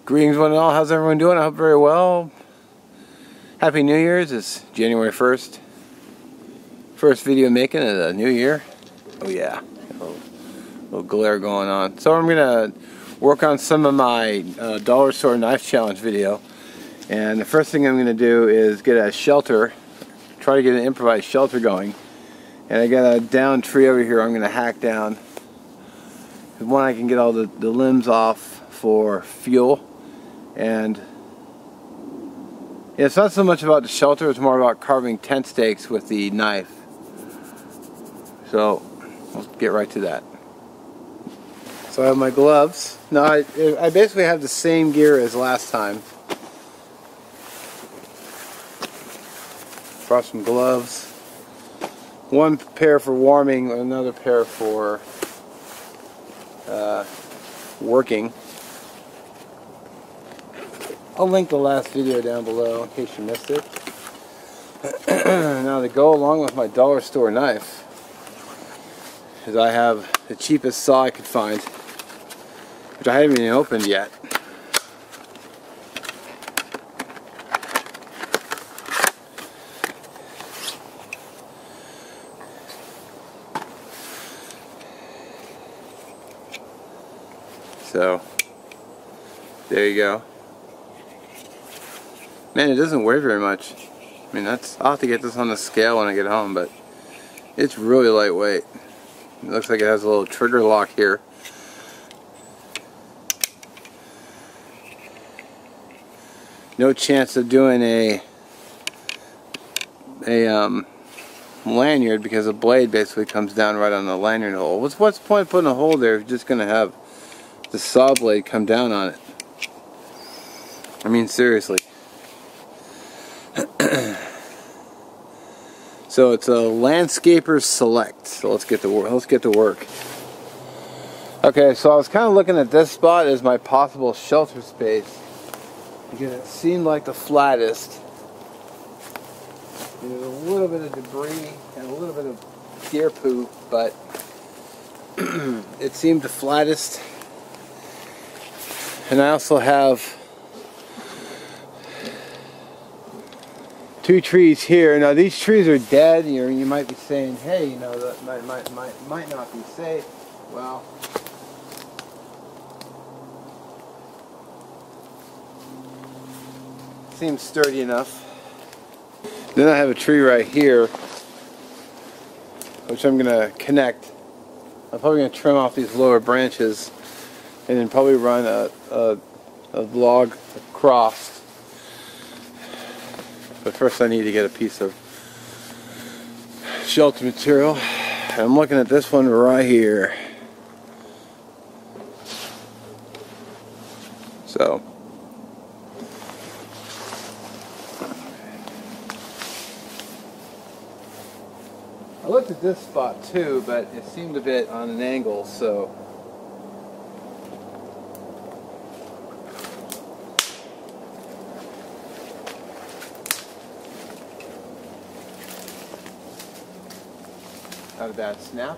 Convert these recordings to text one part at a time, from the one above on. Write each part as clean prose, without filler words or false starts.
Greetings one and all, how's everyone doing? I hope very well. Happy New Year's, it's January 1st. First video making of the new year. Oh yeah, a little glare going on. So I'm going to work on some of my dollar store knife challenge video. And the first thing I'm going to do is get a shelter, try to get an improvised shelter going. And I got a down tree over here I'm going to hack down. One, I can get all the limbs off for fuel. And it's not so much about the shelter, it's more about carving tent stakes with the knife. So let's get right to that. So I have my gloves. Now I basically have the same gear as last time. Brought some gloves. One pair for warming, another pair for working. I'll link the last video down below in case you missed it. Now to go along with my dollar store knife is I have the cheapest saw I could find, which I haven't even opened yet. So there you go. Man, it doesn't weigh very much. I mean, I'll have to get this on the scale when I get home, but it's really lightweight. It looks like it has a little trigger lock here. No chance of doing a lanyard because the blade basically comes down right on the lanyard hole. What's the point of putting a hole there if you're just going to have the saw blade come down on it? I mean, seriously. So it's a Landscaper Select. So let's get to work. Okay, so I was kind of looking at this spot as my possible shelter space because it seemed like the flattest. There's a little bit of debris and a little bit of deer poo, but it seemed the flattest. And I also have two trees here. Now these trees are dead. You might be saying, hey, you know, that might not be safe. Well, seems sturdy enough. Then I have a tree right here, which I'm gonna connect. I'm probably gonna trim off these lower branches, and then probably run a log across. But first I need to get a piece of shelter material. I'm looking at this one right here. So I looked at this spot too, but it seemed a bit on an angle, so not a bad snap.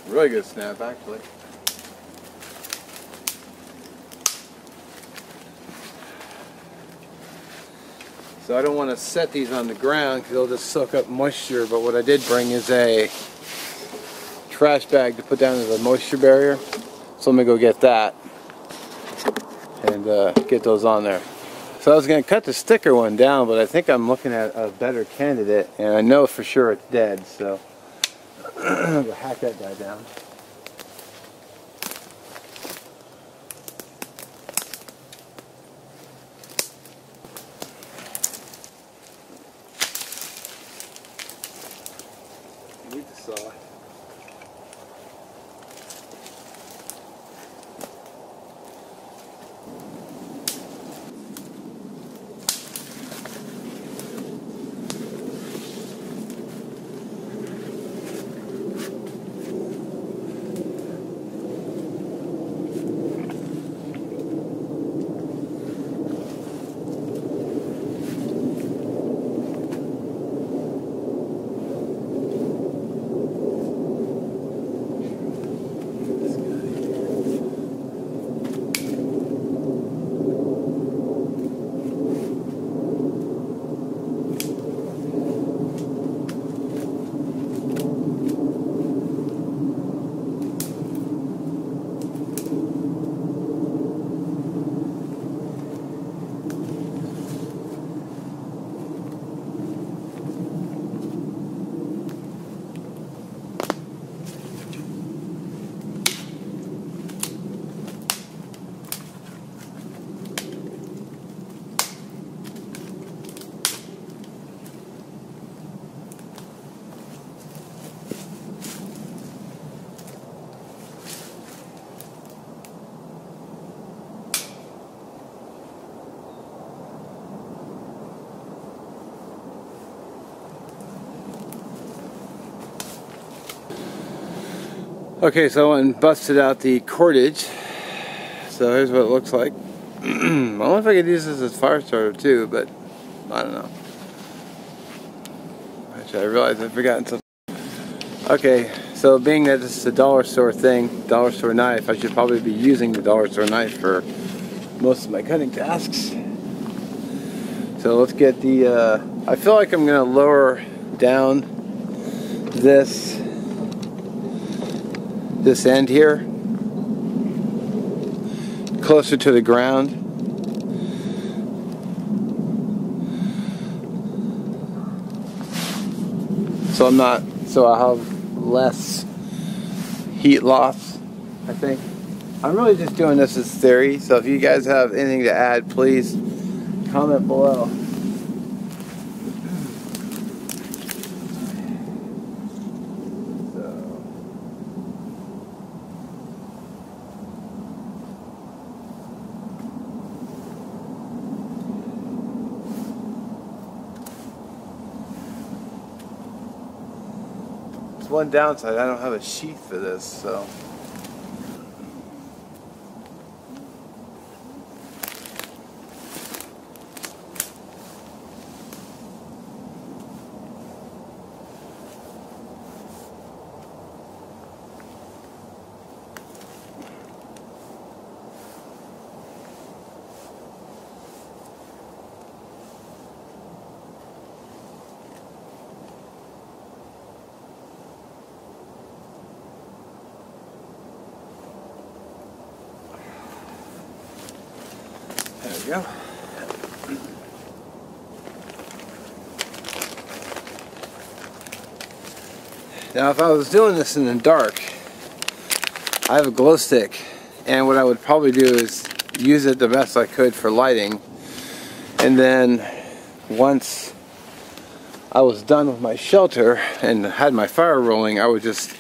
Really good snap, actually. So I don't want to set these on the ground because they'll just soak up moisture, but what I did bring is a trash bag to put down as a moisture barrier. So let me go get that and get those on there. So I was going to cut the sticker one down, but I think I'm looking at a better candidate, and I know for sure it's dead, so I'm going to hack that guy down. I need the saw. Okay, so I went and busted out the cordage. So here's what it looks like. I don't know if I could use this as fire starter too, but I don't know. Actually, I realized I'd forgotten something. Okay, so being that this is a dollar store thing, dollar store knife, I should probably be using the dollar store knife for most of my cutting tasks. So let's get the, I feel like I'm going to lower down this end here, closer to the ground. So I'll have less heat loss, I think. I'm really just doing this as theory, so if you guys have anything to add, please comment below. One downside, I don't have a sheath for this, so. There we go. Now if I was doing this in the dark, I have a glow stick, and what I would probably do is use it the best I could for lighting, and then once I was done with my shelter and had my fire rolling, I would just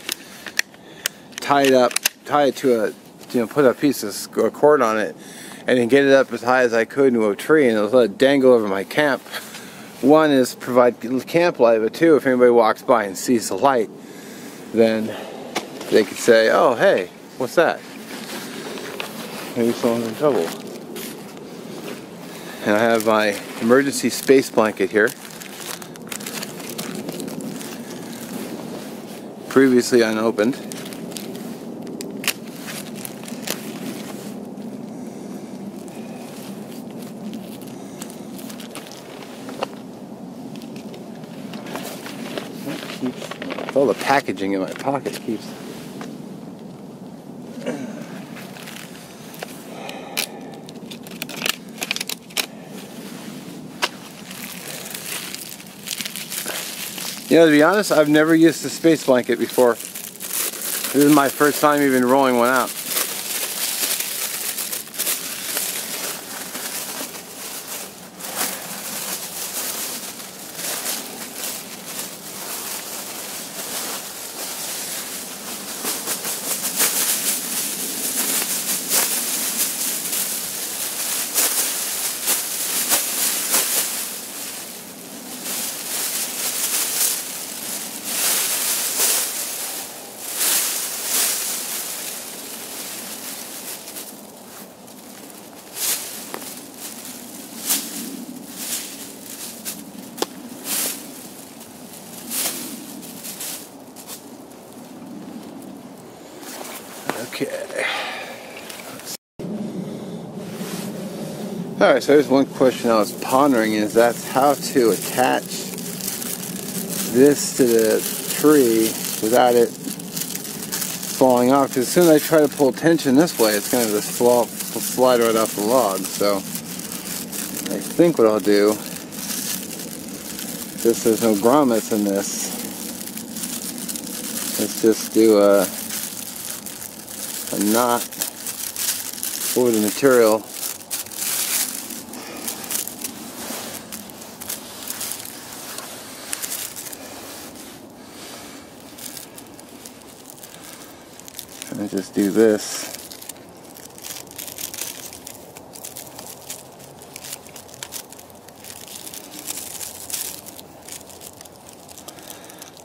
tie it to a, put a piece of cord on it, and then get it up as high as I could into a tree and let it dangle over my camp. One is provide camp light, but two, if anybody walks by and sees the light, then they could say, oh hey, what's that? Maybe someone's in trouble. And I have my emergency space blanket here. Previously unopened. All the packaging in my pocket keeps. You know, to be honest, I've never used a space blanket before. This is my first time even rolling one out. Okay. Alright, so here's one question I was pondering, is that's how to attach this to the tree without it falling off. Because as soon as I try to pull tension this way, it's going to just slide right off the log. So I think what I'll do, since there's no grommets in this, let's just do a knot for the material. And just do this.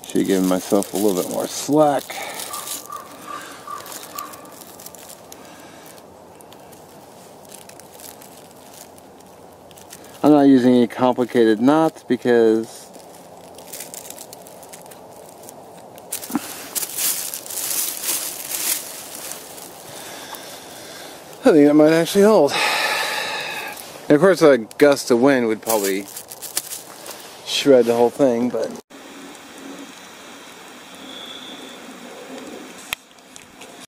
Should give myself a little bit more slack. not using any complicated knots because I think that might actually hold. And of course a gust of wind would probably shred the whole thing, but